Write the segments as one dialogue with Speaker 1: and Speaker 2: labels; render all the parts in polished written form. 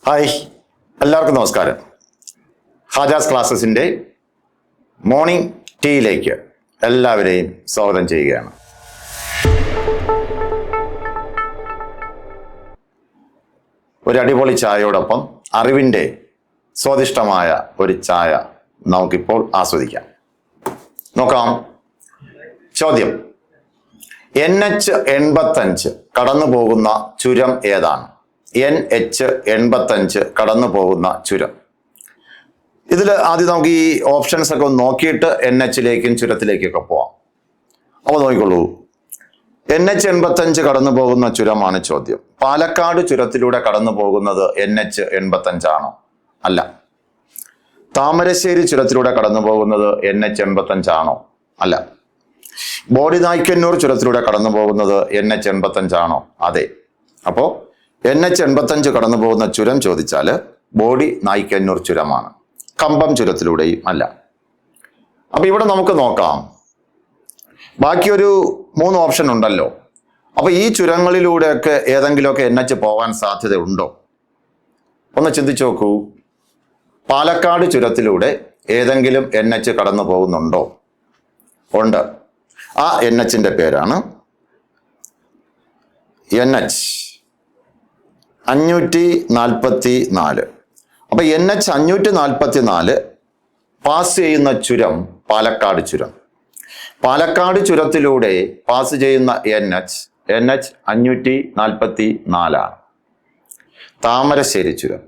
Speaker 1: Hi, എല്ലാവർക്കും നമസ്കാരം. Hajas ക്ലാസ്സസിൻ്റെ morning ടീയിലേക്ക് എല്ലാവരെയും സ്വാഗതം ചെയ്യുകയാണ്. ഒരു അടിപൊളി ചായയോടൊപ്പം അറിവിൻ്റെ സ്വാദിഷ്ടമായ ഒരു ചായ നമുക്കിപ്പോൾ ആസ്വദിക്കാം. നോക്കാം. ചോദ്യം: NH85 കടന്നു പോകുന്ന ചുരം ഏതാണ്? NH85 കടന്നു പോകുന്ന ചുരം. ഇതിൽ ആദ്യം നമുക്ക് ഈ ഓപ്ഷൻസ് ഒക്കെ ഒന്ന് നോക്കിയിട്ട് NH-ലേക്കും ചുരത്തിലേക്കൊക്കെ പോവാം. അപ്പോൾ നോക്കിക്കോളൂ. NH85 കടന്നു പോകുന്ന ചുരമാണ് ചോദ്യം. പാലക്കാട് ചുരത്തിലൂടെ കടന്നു പോകുന്നത് NH85 ആണോ? അല്ല. താമരശ്ശേരി ചുരത്തിലൂടെ കടന്നു പോകുന്നത് NH85 ആണോ? അല്ല. ബോഡിനായ്ക്കന്നൂർ ചുരത്തിലൂടെ കടന്നു പോകുന്നത് NH85 ആണോ? അതെ. അപ്പോൾ NH85 കടന്നു പോകുന്ന ചുരം ചോദിച്ചാൽ ബോഡി നായ്ക്കന്നൂർ ചുരമാണ്. കമ്പം ചുരത്തിലൂടെയും അല്ല. അപ്പൊ ഇവിടെ നമുക്ക് നോക്കാം. ബാക്കിയൊരു 3 ഓപ്ഷൻ ഉണ്ടല്ലോ. അപ്പൊ ഈ ചുരങ്ങളിലൂടെയൊക്കെ ഏതെങ്കിലുമൊക്കെ NH പോകാൻ സാധ്യത ഉണ്ടോ? ഒന്ന് ചിന്തിച്ചു നോക്കൂ. പാലക്കാട് ചുരത്തിലൂടെ ഏതെങ്കിലും NH കടന്നു പോകുന്നുണ്ടോ? ഉണ്ട്. ആ NH-ന്റെ പേരാണ് NH 544. അപ്പൊ NH 544 പാസ് ചെയ്യുന്ന ചുരം പാലക്കാട് ചുരം. പാലക്കാട് ചുരത്തിലൂടെ പാസ് ചെയ്യുന്ന NH 544 ആണ്. താമരശ്ശേരി ചുരം.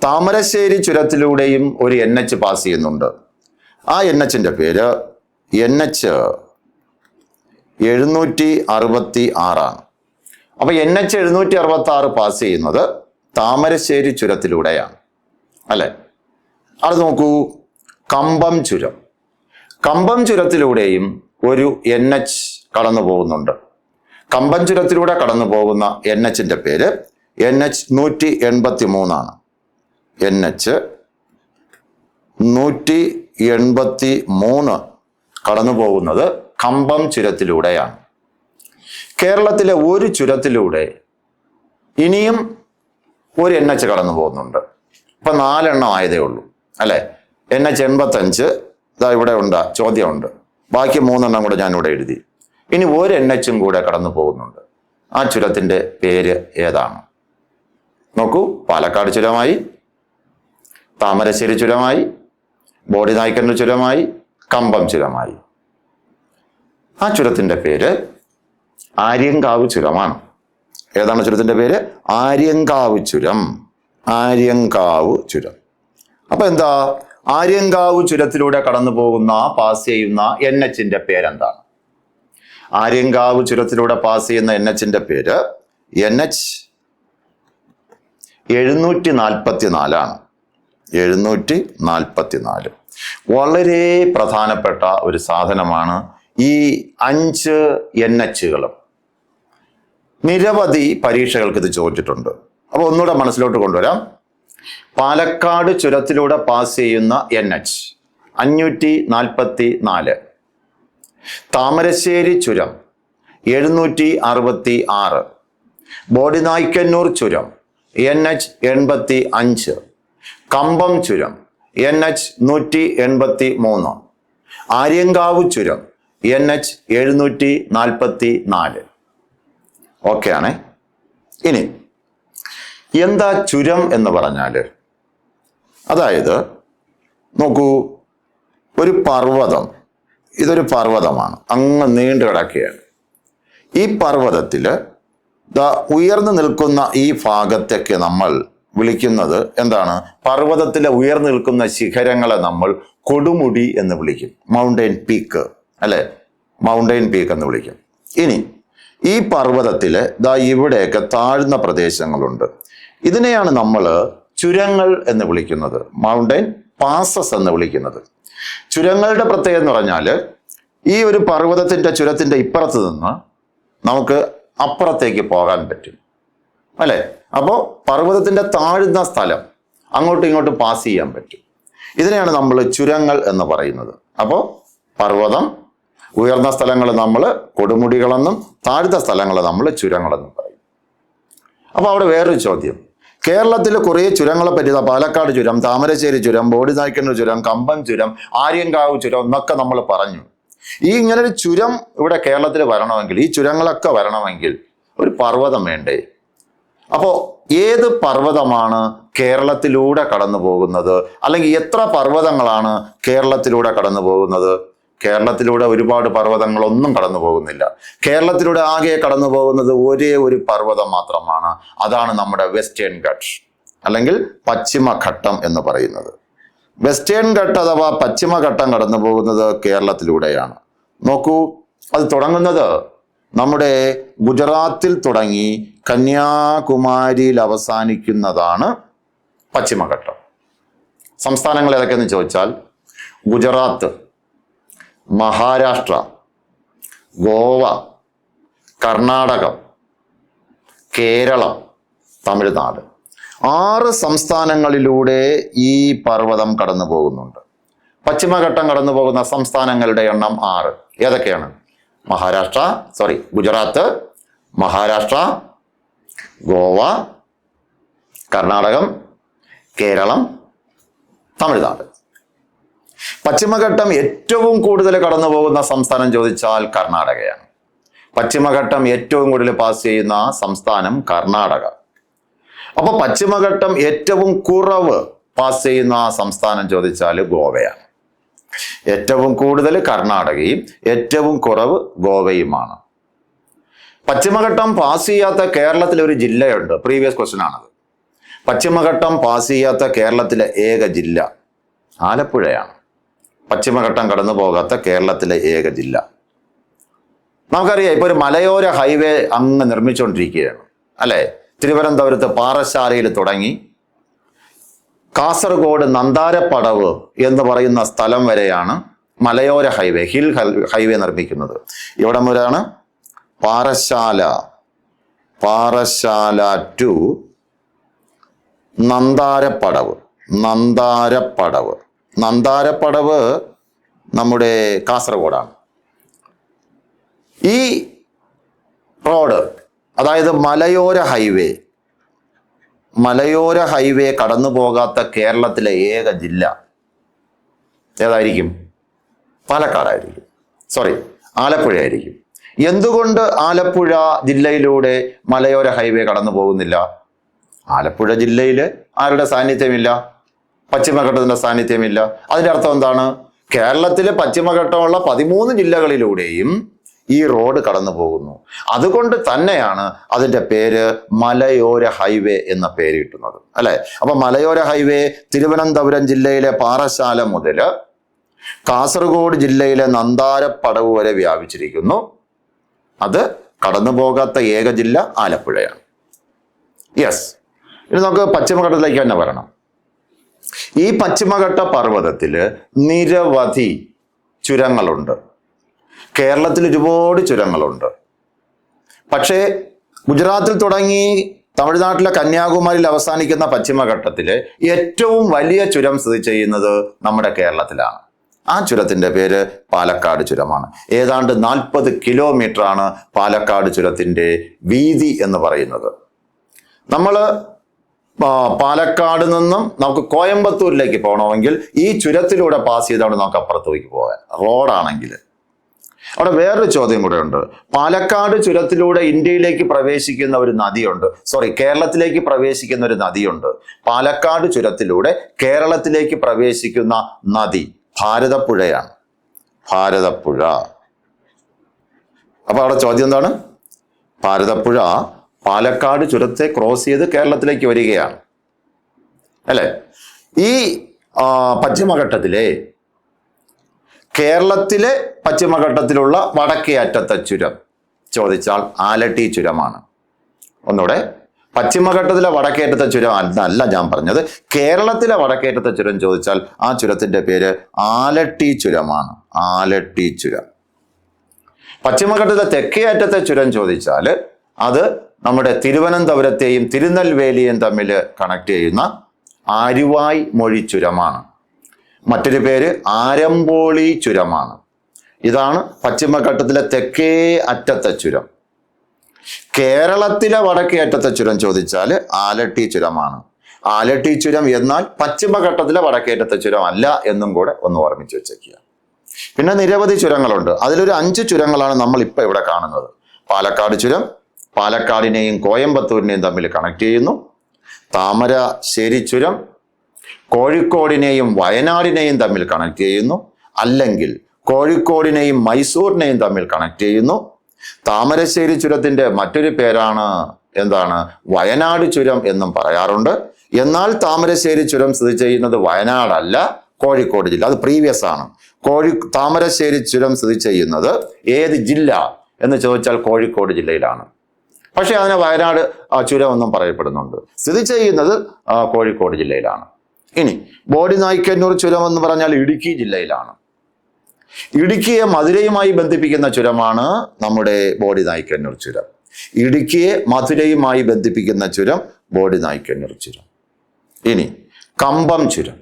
Speaker 1: താമരശ്ശേരി ചുരത്തിലൂടെയും ഒരു NH പാസ് ചെയ്യുന്നുണ്ട്. ആ NH-ന്റെ പേര് NH 766 ആണ്. അപ്പൊ NH 766 പാസ് ചെയ്യുന്നത് താമരശ്ശേരി ചുരത്തിലൂടെയാണ്, അല്ലെ? അത് നോക്കൂ. കമ്പം ചുരം. കമ്പം ചുരത്തിലൂടെയും ഒരു NH കടന്നു പോകുന്നുണ്ട്. കമ്പം ചുരത്തിലൂടെ കടന്നു പോകുന്ന NH-ന്റെ പേര് NH 183 ആണ്. NH 183 കടന്നു പോകുന്നത് കമ്പം ചുരത്തിലൂടെയാണ്. കേരളത്തിലെ ഒരു ചുരത്തിലൂടെ ഇനിയും ഒരു NH കടന്നു പോകുന്നുണ്ട്. ഇപ്പൊ 4 എണ്ണം ആയതേ ഉള്ളൂ, അല്ലെ? NH 85 ഇതാ ഇവിടെ ഉണ്ട്, ചോദ്യമുണ്ട്. ബാക്കി 3 എണ്ണം കൂടെ ഞാനിവിടെ എഴുതി. ഇനി ഒരു NH-ഉം കൂടെ കടന്നു പോകുന്നുണ്ട്. ആ ചുരത്തിന്റെ പേര് ഏതാണ്? നോക്കൂ. പാലക്കാട് ചുരമായി, താമരശ്ശേരി ചുരമായി, ബോഡിനായ്ക്കന്നൂർ ചുരമായി, കമ്പം ചുരമായി. ആ ചുരത്തിന്റെ പേര് ആര്യങ്കാവ് ചുരമാണ്. ഏതാണ് ചുരത്തിന്റെ പേര്? ആര്യങ്കാവ് ചുരം. ആര്യങ്കാവ് ചുരം. അപ്പൊ എന്താ? ആര്യങ്കാവ് ചുരത്തിലൂടെ കടന്നു പോകുന്ന പാസ് ചെയ്യുന്ന NH-ന്റെ പേരെന്താണ്? ആര്യങ്കാവ് ചുരത്തിലൂടെ പാസ് ചെയ്യുന്ന NH-ന്റെ പേര് NH 744 ആണ്. 744. വളരെ പ്രധാനപ്പെട്ട ഒരു സാധനമാണ് ഈ 5 NH-കളും. നിരവധി പരീക്ഷകൾക്ക് ഇത് ചോദിച്ചിട്ടുണ്ട്. അപ്പൊ ഒന്നുകൂടെ മനസ്സിലോട്ട് കൊണ്ടുവരാം. പാലക്കാട് ചുരത്തിലൂടെ പാസ് ചെയ്യുന്ന NH 544. താമരശ്ശേരി ചുരം 766. ബോഡിനായ്ക്കന്നൂർ ചുരം NH 85. കമ്പം ചുരം NH 183. ആര്യങ്കാവ് ചുരം NH 744. ഓക്കെ ആണേ. ഇനി എന്താ ചുരം എന്ന് പറഞ്ഞാൽ? അതായത് നോക്കൂ, ഒരു പർവ്വതം. ഇതൊരു പർവ്വതമാണ്, അങ്ങ് നീണ്ടു കിടക്കുകയാണ്. ഈ പർവ്വതത്തിൽ ഉയർന്നു നിൽക്കുന്ന ഈ ഭാഗത്തൊക്കെ നമ്മൾ വിളിക്കുന്നത് എന്താണ്? പർവ്വതത്തിലെ ഉയർന്നു നിൽക്കുന്ന ശിഖരങ്ങളെ നമ്മൾ കൊടുമുടി എന്ന് വിളിക്കും. മൗണ്ടെയിൻ പീക്ക്, അല്ലെ? മൗണ്ടെയിൻ പീക്ക് എന്ന് വിളിക്കും. ഇനി ഈ പർവ്വതത്തില് ഇവിടെയൊക്കെ താഴ്ന്ന പ്രദേശങ്ങളുണ്ട്. ഇതിനെയാണ് നമ്മൾ ചുരങ്ങൾ എന്ന് വിളിക്കുന്നത്, മൗണ്ടെയിൻ പാസസ് എന്ന് വിളിക്കുന്നത്. ചുരങ്ങളുടെ പ്രത്യേകത എന്ന് പറഞ്ഞാൽ ഈ ഒരു പർവ്വതത്തിന്റെ ചുരത്തിന്റെ ഇപ്പുറത്ത് നിന്ന് നമുക്ക് അപ്പുറത്തേക്ക് പോകാൻ പറ്റും, അല്ലെ? അപ്പോൾ പർവ്വതത്തിന്റെ താഴ്ന്ന സ്ഥലം അങ്ങോട്ടും ഇങ്ങോട്ടും പാസ് ചെയ്യാൻ പറ്റും. ഇതിനെയാണ് നമ്മൾ ചുരങ്ങൾ എന്ന് പറയുന്നത്. അപ്പോൾ പർവ്വതം, ഉയർന്ന സ്ഥലങ്ങൾ നമ്മൾ കൊടുമുടികളെന്നും താഴ്ന്ന സ്ഥലങ്ങൾ നമ്മൾ ചുരങ്ങളെന്നും പറയും. അപ്പൊ അവിടെ വേറൊരു ചോദ്യം: കേരളത്തിൽ കുറേ ചുരങ്ങളെ പറ്റി പാലക്കാട് ചുരം, താമരശ്ശേരി ചുരം, ബോഡിനായ്ക്കന്നൂർ ചുരം, കമ്പം ചുരം, ആര്യങ്കാവ് ചുരം എന്നൊക്കെ നമ്മൾ പറഞ്ഞു. ഇങ്ങനെ ഒരു ചുരം ഇവിടെ കേരളത്തിൽ വരണമെങ്കിൽ, ഈ ചുരങ്ങളൊക്കെ വരണമെങ്കിൽ ഒരു പർവ്വതം വേണ്ടേ? അപ്പോ ഏത് പർവ്വതമാണ് കേരളത്തിലൂടെ കടന്നു പോകുന്നത്? അല്ലെങ്കിൽ എത്ര പർവ്വതങ്ങളാണ് കേരളത്തിലൂടെ കടന്നു പോകുന്നത്? കേരളത്തിലൂടെ ഒരുപാട് പർവ്വതങ്ങളൊന്നും കടന്നു പോകുന്നില്ല. കേരളത്തിലൂടെ ആകെ കടന്നു പോകുന്നത് ഒരേ ഒരു പർവ്വതം മാത്രമാണ്. അതാണ് നമ്മുടെ വെസ്റ്റേൺ ഘട്ട് അല്ലെങ്കിൽ പശ്ചിമഘട്ടം എന്ന് പറയുന്നത്. വെസ്റ്റേൺ ഘട്ട് അഥവാ പശ്ചിമഘട്ടം കടന്നു പോകുന്നത് കേരളത്തിലൂടെയാണ്. നോക്കൂ, അത് തുടങ്ങുന്നത് നമ്മുടെ ഗുജറാത്തിൽ തുടങ്ങി കന്യാകുമാരിയിൽ അവസാനിക്കുന്നതാണ് പശ്ചിമഘട്ടം. സംസ്ഥാനങ്ങൾ ഏതൊക്കെയെന്ന് ചോദിച്ചാൽ ഗുജറാത്ത്, മഹാരാഷ്ട്ര, ഗോവ, കർണാടകം, കേരളം, തമിഴ്നാട്. 6 സംസ്ഥാനങ്ങളിലൂടെ ഈ പർവ്വതം കടന്നു പോകുന്നുണ്ട്. പശ്ചിമഘട്ടം കടന്നു പോകുന്ന സംസ്ഥാനങ്ങളുടെ എണ്ണം 6. ഏതൊക്കെയാണ്? ഗുജറാത്ത്, മഹാരാഷ്ട്ര, ഗോവ, കർണാടകം, കേരളം, തമിഴ്നാട്. പശ്ചിമഘട്ടം ഏറ്റവും കൂടുതൽ കടന്നു പോകുന്ന സംസ്ഥാനം ചോദിച്ചാൽ കർണാടകയാണ്. പശ്ചിമഘട്ടം ഏറ്റവും കൂടുതൽ പാസ് ചെയ്യുന്ന സംസ്ഥാനം കർണാടക. അപ്പൊ പശ്ചിമഘട്ടം ഏറ്റവും കുറവ് പാസ് ചെയ്യുന്ന സംസ്ഥാനം ചോദിച്ചാൽ ഗോവയാണ്. ഏറ്റവും കൂടുതൽ കർണാടകയും ഏറ്റവും കുറവ് ഗോവയുമാണ്. പശ്ചിമഘട്ടം പാസ് ചെയ്യാത്ത കേരളത്തിലെ ഒരു ജില്ലയുണ്ട്. പ്രീവിയസ് ക്വസ്റ്റ്യൻ ആണത്. പശ്ചിമഘട്ടം പാസ് ചെയ്യാത്ത കേരളത്തിലെ ഏക ജില്ല ആലപ്പുഴയാണ്. പശ്ചിമഘട്ടം കടന്നു പോകാത്ത കേരളത്തിലെ ഏക ജില്ല. നമുക്കറിയാം, ഇപ്പൊ ഒരു മലയോര ഹൈവേ അങ്ങ് നിർമ്മിച്ചുകൊണ്ടിരിക്കുകയാണ് അല്ലെ? തിരുവനന്തപുരത്ത് പാറശാലയിൽ തുടങ്ങി കാസർഗോഡ് നന്താരപ്പടവ് എന്ന് പറയുന്ന സ്ഥലം വരെയാണ് മലയോര ഹൈവേ, ഹിൽ ഹൈവേ നിർമ്മിക്കുന്നത്. ഇവിടം വരെയാണ് പാറശാല ടു നന്താരപ്പടവ്. നന്താരപ്പടവ് നമ്മുടെ കാസർഗോഡാണ്. ഈ റോഡ്, അതായത് മലയോര ഹൈവേ കടന്നു പോകാത്ത കേരളത്തിലെ ഏക ജില്ല ഏതായിരിക്കും? പാലക്കാടായിരിക്കും. ആലപ്പുഴയായിരിക്കും. എന്തുകൊണ്ട് ആലപ്പുഴ ജില്ലയിലൂടെ മലയോര ഹൈവേ കടന്നു പോകുന്നില്ല? ആലപ്പുഴ ജില്ലയിൽ ആരുടെ സാന്നിധ്യമില്ല? പശ്ചിമഘട്ടത്തിന്റെ സാന്നിധ്യമില്ല. അതിന്റെ അർത്ഥം എന്താണ്? കേരളത്തിലെ പശ്ചിമഘട്ടമുള്ള 13 ജില്ലകളിലൂടെയും ഈ റോഡ് കടന്നു പോകുന്നു. അതുകൊണ്ട് തന്നെയാണ് അതിന്റെ പേര് മലയോര ഹൈവേ എന്ന പേര് കിട്ടുന്നത് അല്ലെ? അപ്പൊ മലയോര ഹൈവേ തിരുവനന്തപുരം ജില്ലയിലെ പാറശാല മുതൽ കാസർഗോഡ് ജില്ലയിലെ നന്താരപ്പടവ് വരെ വ്യാപിച്ചിരിക്കുന്നു. അത് കടന്നു പോകാത്ത ഏക ജില്ല ആലപ്പുഴയാണ്. യെസ്. ഇനി നമുക്ക് പശ്ചിമഘട്ടത്തിലേക്ക് തന്നെ വരണം. ഈ പശ്ചിമഘട്ട പർവ്വതത്തില് നിരവധി ചുരങ്ങളുണ്ട്. കേരളത്തിൽ ഒരുപാട് ചുരങ്ങളുണ്ട്. പക്ഷേ ഗുജറാത്തിൽ തുടങ്ങി തമിഴ്നാട്ടിലെ കന്യാകുമാരിയിൽ അവസാനിക്കുന്ന പശ്ചിമഘട്ടത്തിലെ ഏറ്റവും വലിയ ചുരം സ്ഥിതി ചെയ്യുന്നത് നമ്മുടെ കേരളത്തിലാണ്. ആ ചുരത്തിന്റെ പേര് പാലക്കാട് ചുരമാണ്. ഏതാണ്ട് 40 കിലോമീറ്റർ ആണ് പാലക്കാട് ചുരത്തിന്റെ വീതി എന്ന് പറയുന്നത്. നമ്മൾ പാലക്കാട് നിന്നും നമുക്ക് കോയമ്പത്തൂരിലേക്ക് പോകണമെങ്കിൽ ഈ ചുരത്തിലൂടെ പാസ് ചെയ്താണ് നമുക്ക് അപ്പുറത്തേക്ക് പോകാൻ, റോഡാണെങ്കിൽ. അവിടെ വേറൊരു ചോദ്യം കൂടെ ഉണ്ട്. പാലക്കാട് ചുരത്തിലൂടെ ഇന്ത്യയിലേക്ക് പ്രവേശിക്കുന്ന ഒരു നദിയുണ്ട്, കേരളത്തിലേക്ക് പ്രവേശിക്കുന്ന ഒരു നദിയുണ്ട്. പാലക്കാട് ചുരത്തിലൂടെ കേരളത്തിലേക്ക് പ്രവേശിക്കുന്ന നദി ഭാരതപ്പുഴയാണ്. ഭാരതപ്പുഴ. അപ്പൊ അവിടെ ചോദ്യം എന്താണ്? ഭാരതപ്പുഴ പാലക്കാട് ചുരത്തെ ക്രോസ് ചെയ്ത് കേരളത്തിലേക്ക് വരികയാണ് അല്ലെ? ഈ കേരളത്തിലെ പശ്ചിമഘട്ടത്തിലുള്ള വടക്കേ അറ്റത്തെ ചുരം ചോദിച്ചാൽ ആലട്ടി ചുരമാണ്. ഒന്നുകൂടെ, പശ്ചിമഘട്ടത്തിലെ വടക്കേറ്റത്തെ ചുരം അല്ല ഞാൻ പറഞ്ഞത്. കേരളത്തിലെ വടക്കേറ്റത്തെ ചുരം ചോദിച്ചാൽ ആ ചുരത്തിന്റെ പേര് ആലട്ടി ചുരമാണ്. ആലട്ടി ചുരം. പശ്ചിമഘട്ടത്തിലെ തെക്കേ അറ്റത്തെ ചുരം ചോദിച്ചാൽ അത് നമ്മുടെ തിരുവനന്തപുരത്തെയും തിരുനെൽവേലിയെയും തമ്മിൽ കണക്ട് ചെയ്യുന്ന ആരുവായ് മൊഴി ചുരമാണ്. മറ്റൊരു പേര് ആരംപോളി ചുരമാണ്. ഇതാണ് പശ്ചിമഘട്ടത്തിലെ തെക്കേ അറ്റത്തെ ചുരം. കേരളത്തിലെ വടക്കേ അറ്റത്തെ ചുരം ചോദിച്ചാൽ ആലട്ടി ചുരമാണ്. ആലട്ടി ചുരം എന്നാൽ പശ്ചിമഘട്ടത്തിലെ വടക്കേറ്റത്തെ ചുരം അല്ല എന്നും കൂടെ ഒന്ന് ഓർമ്മിച്ച് വെച്ചേക്കുക. പിന്നെ നിരവധി ചുരങ്ങളുണ്ട്. അതിലൊരു 5 ചുരങ്ങളാണ് നമ്മൾ ഇപ്പൊ ഇവിടെ കാണുന്നത്. പാലക്കാട് ചുരം പാലക്കാടിനെയും കോയമ്പത്തൂരിനെയും തമ്മിൽ കണക്ട് ചെയ്യുന്നു. താമരശ്ശേരി ചുരം കോഴിക്കോടിനെയും വയനാടിനെയും തമ്മിൽ കണക്ട് ചെയ്യുന്നു. അല്ലെങ്കിൽ കോഴിക്കോടിനെയും മൈസൂരിനെയും തമ്മിൽ കണക്ട് ചെയ്യുന്നു. താമരശ്ശേരി ചുരത്തിന്റെ മറ്റൊരു പേരാണ് എന്താണ്? വയനാട് ചുരം എന്നും പറയാറുണ്ട്. എന്നാൽ താമരശ്ശേരി ചുരം സ്ഥിതി ചെയ്യുന്നത് വയനാടല്ല, കോഴിക്കോട് ജില്ല. അത് പ്രീവിയസ് ആണ്. താമരശ്ശേരി ചുരം സ്ഥിതി ചെയ്യുന്നത് ഏത് ജില്ല എന്ന് ചോദിച്ചാൽ കോഴിക്കോട് ജില്ലയിലാണ്. പക്ഷെ അതിനെ വയനാട് ചുരം എന്നും പറയപ്പെടുന്നുണ്ട്. സ്ഥിതി ചെയ്യുന്നത് കോഴിക്കോട് ജില്ലയിലാണ്. ഇനി ബോഡിനായ്ക്കന്നൂർ ചുരം എന്ന് പറഞ്ഞാൽ ഇടുക്കി ജില്ലയിലാണ്. ഇടുക്കിയെ മധുരയുമായി ബന്ധിപ്പിക്കുന്ന ചുരമാണ് നമ്മുടെ ബോഡിനായ്ക്കന്നൂർ ചുരം. ഇടുക്കിയെ മധുരയുമായി ബന്ധിപ്പിക്കുന്ന ചുരം ബോഡിനായ്ക്കന്നൂർ ചുരം. ഇനി കമ്പം ചുരം,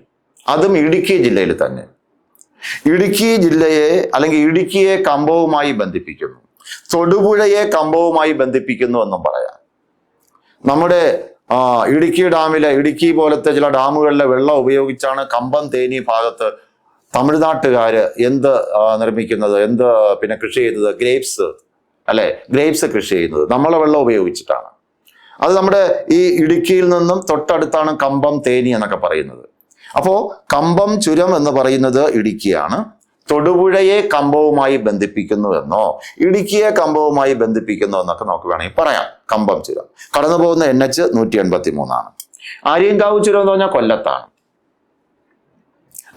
Speaker 1: അതും ഇടുക്കി ജില്ലയിൽ തന്നെ. ഇടുക്കി ജില്ലയെ അല്ലെങ്കിൽ ഇടുക്കിയെ കമ്പവുമായി ബന്ധിപ്പിക്കുന്നു. തൊടുപുഴയെ കമ്പവുമായി ബന്ധിപ്പിക്കുന്നു എന്നും പറയാം. നമ്മുടെ ഇടുക്കി ഡാമിലെ, ഇടുക്കി പോലത്തെ ചില ഡാമുകളിലെ വെള്ളം ഉപയോഗിച്ചാണ് കമ്പം തേനി ഭാഗത്ത് തമിഴ്നാട്ടുകാര് നിർമ്മിക്കുന്നത്, പിന്നെ കൃഷി ചെയ്യുന്നത് ഗ്രേപ്സ്, അല്ലെ? ഗ്രേപ്സ് കൃഷി ചെയ്യുന്നത് നമ്മളെ വെള്ളം ഉപയോഗിച്ചിട്ടാണ്. അത് നമ്മുടെ ഈ ഇടുക്കിയിൽ നിന്നും തൊട്ടടുത്താണ് കമ്പം തേനി എന്നൊക്കെ പറയുന്നത്. അപ്പോ കമ്പം ചുരം എന്ന് പറയുന്നത് ഇടുക്കിയാണ്. തൊടുപുഴയെ കമ്പവുമായി ബന്ധിപ്പിക്കുന്നുവെന്നോ ഇടുക്കിയെ കമ്പവുമായി ബന്ധിപ്പിക്കുന്നു എന്നൊക്കെ നമുക്ക് വേണമെങ്കിൽ പറയാം. കമ്പം ചുരം കടന്നു പോകുന്ന NH 183 ആര്യങ്കാവ് ചുരം എന്ന് പറഞ്ഞാൽ കൊല്ലത്താണ്,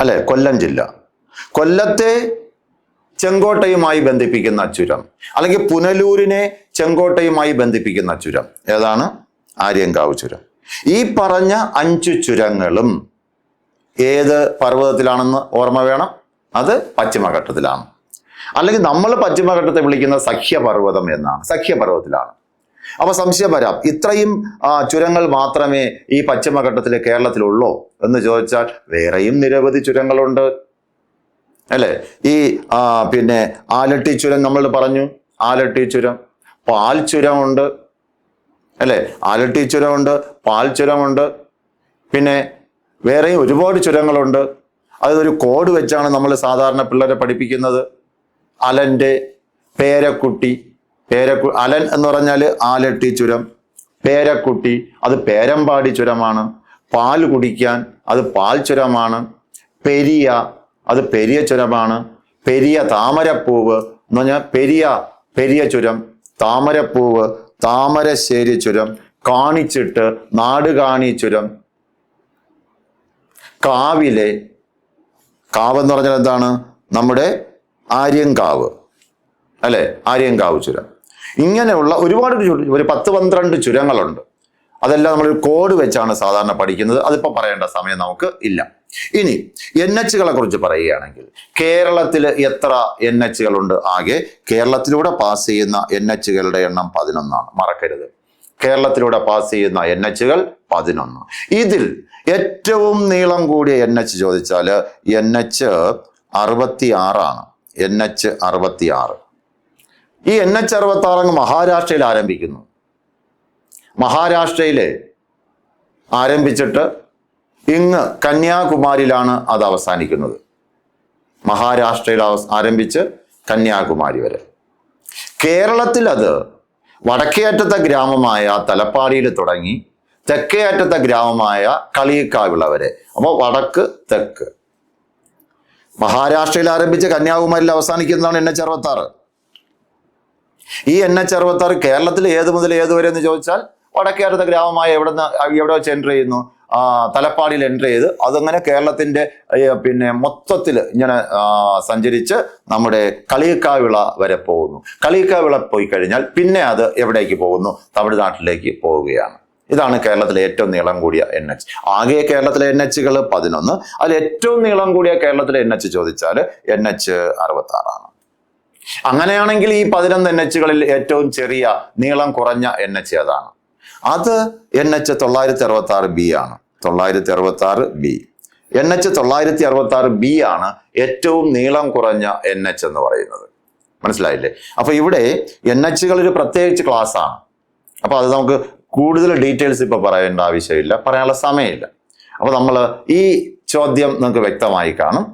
Speaker 1: അല്ലെ? കൊല്ലം ജില്ല. കൊല്ലത്തെ ചെങ്കോട്ടയുമായി ബന്ധിപ്പിക്കുന്ന ചുരം, അല്ലെങ്കിൽ പുനലൂരിനെ ചെങ്കോട്ടയുമായി ബന്ധിപ്പിക്കുന്ന ചുരം ഏതാണ്? ആര്യങ്കാവ് ചുരം. ഈ പറഞ്ഞ 5 ചുരങ്ങളും ഏത് പർവ്വതത്തിലാണെന്ന് ഓർമ്മ വേണം. അത് പശ്ചിമഘട്ടത്തിലാണ്. അല്ലെങ്കിൽ നമ്മൾ പശ്ചിമഘട്ടത്തെ വിളിക്കുന്ന സഖ്യപർവ്വതം എന്നാണ്. സഖ്യപർവ്വതത്തിലാണ്. അപ്പൊ സംശയം വരാം, ഇത്രയും ചുരങ്ങൾ മാത്രമേ ഈ പശ്ചിമഘട്ടത്തിലെ കേരളത്തിലുള്ളൂ എന്ന് ചോദിച്ചാൽ വേറെയും നിരവധി ചുരങ്ങളുണ്ട്, അല്ലെ? ഈ പിന്നെ ആലട്ടി ചുരം നമ്മൾ പറഞ്ഞു. ആലട്ടി ചുരം, പാൽ ചുരമുണ്ട്, അല്ലെ? ആലട്ടി ചുരമുണ്ട്, പാൽ ചുരമുണ്ട്. പിന്നെ വേറെയും ഒരുപാട് ചുരങ്ങളുണ്ട്. അതൊരു കോഡ് വെച്ചാണ് നമ്മൾ സാധാരണ പിള്ളേരെ പഠിപ്പിക്കുന്നത്. അലന്റെ പേരക്കുട്ടി, അലൻ എന്ന് പറഞ്ഞാൽ ആലട്ടി ചുരം. പേരക്കുട്ടി അത് പേരമ്പാടി ചുരമാണ്. പാൽ കുടിക്കാൻ അത് പാൽ ചുരമാണ്. പെരിയ അത് പെരിയ ചുരമാണ്. പെരിയ താമരപ്പൂവ് എന്ന് പറഞ്ഞാൽ പെരിയ ചുരം. താമരപ്പൂവ് താമരശ്ശേരി ചുരം. കാണിച്ചിട്ട് നാടുകാണി ചുരം. കാവിലെ, കാവ് എന്ന് പറഞ്ഞാൽ എന്താണ്? നമ്മുടെ ആര്യങ്കാവ്, അല്ലെ? ആര്യങ്കാവ് ചുരം. ഇങ്ങനെയുള്ള ഒരുപാട് ഒരു 10-12 ചുരങ്ങളുണ്ട്. അതെല്ലാം നമ്മളൊരു കോഡ് വെച്ചാണ് സാധാരണ പഠിക്കുന്നത്. അതിപ്പോൾ പറയേണ്ട സമയം നമുക്ക് ഇല്ല. ഇനി NHകളെ കുറിച്ച് പറയുകയാണെങ്കിൽ കേരളത്തിൽ എത്ര NHകളുണ്ട്? ആകെ കേരളത്തിലൂടെ പാസ് ചെയ്യുന്ന NHകളുടെ എണ്ണം 11ആണ്. മറക്കരുത്, കേരളത്തിലൂടെ പാസ് ചെയ്യുന്ന NHകൾ 11. ഇതിൽ ഏറ്റവും നീളം കൂടിയ NH ചോദിച്ചാൽ NH 66ആണ്. NH 66. ഈ NH 66 അങ്ങ് മഹാരാഷ്ട്രയിൽ ആരംഭിക്കുന്നു. മഹാരാഷ്ട്രയിലെ ആരംഭിച്ചിട്ട് ഇങ്ങ് കന്യാകുമാരിയിലാണ് അത് അവസാനിക്കുന്നത്. മഹാരാഷ്ട്രയിൽ ആരംഭിച്ച് കന്യാകുമാരി വരെ. കേരളത്തിൽ അത് വടക്കേ അറ്റത്തെ ഗ്രാമമായ തലപ്പാടിയിൽ തുടങ്ങി തെക്കേ അറ്റത്തെ ഗ്രാമമായ കളിയിക്കാവിള വരെ. അപ്പോൾ വടക്ക് തെക്ക്. മഹാരാഷ്ട്രയിൽ ആരംഭിച്ച് കന്യാകുമാരിയിൽ അവസാനിക്കുന്നതാണ് NH 66. ഈ NH 66 കേരളത്തിൽ ഏത് മുതൽ ഏതുവരെ എന്ന് ചോദിച്ചാൽ വടക്കേ അറ്റത്തെ ഗ്രാമമായ എവിടെ വെച്ച് എൻ്റർ ചെയ്യുന്നു? തലപ്പാടിയിൽ എൻ്റർ ചെയ്ത് അതങ്ങനെ കേരളത്തിന്റെ പിന്നെ മൊത്തത്തിൽ ഇങ്ങനെ സഞ്ചരിച്ച് നമ്മുടെ കളിയിക്കാവിള വരെ പോകുന്നു. കളിയിക്കാവിള പോയി കഴിഞ്ഞാൽ പിന്നെ അത് എവിടേക്ക് പോകുന്നു? തമിഴ്നാട്ടിലേക്ക് പോവുകയാണ്. ഇതാണ് കേരളത്തിലെ ഏറ്റവും നീളം കൂടിയ NH. ആകെ കേരളത്തിലെ NHകൾ 11. അതിൽ ഏറ്റവും നീളം കൂടിയ കേരളത്തിലെ NH ചോദിച്ചാൽ NH 66ആണ്. അങ്ങനെയാണെങ്കിൽ ഈ 11 NHകളിൽ ഏറ്റവും ചെറിയ നീളം കുറഞ്ഞ NH ഏതാണ്? അത് NH 966B ആണ്. 966B. NH 966B ആണ് ഏറ്റവും നീളം കുറഞ്ഞ NH എന്ന് പറയുന്നത്. മനസ്സിലായില്ലേ? അപ്പൊ ഇവിടെ NHകൾ ഒരു പ്രത്യേകിച്ച് ക്ലാസ് ആണ്. അപ്പൊ അത് നമുക്ക് കൂടുതൽ ഡീറ്റെയിൽസ് ഇപ്പൊ പറയേണ്ട ആവശ്യമില്ല, പറയാനുള്ള സമയമില്ല. അപ്പൊ നമ്മൾ ഈ ചോദ്യം നിങ്ങൾക്ക് വ്യക്തമായി കാണും.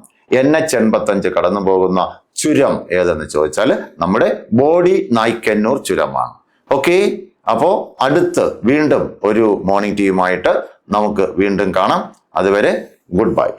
Speaker 1: NH85 കടന്നു പോകുന്ന ചുരം ഏതെന്ന് ചോദിച്ചാൽ നമ്മുടെ ബോഡി നായ്ക്കന്നൂർ ചുരമാണ്. ഓക്കെ, അപ്പോ അടുത്ത് വീണ്ടും ഒരു മോർണിംഗ് ടീമായിട്ട് നമുക്ക് വീണ്ടും കാണാം. അതുവരെ ഗുഡ് ബൈ.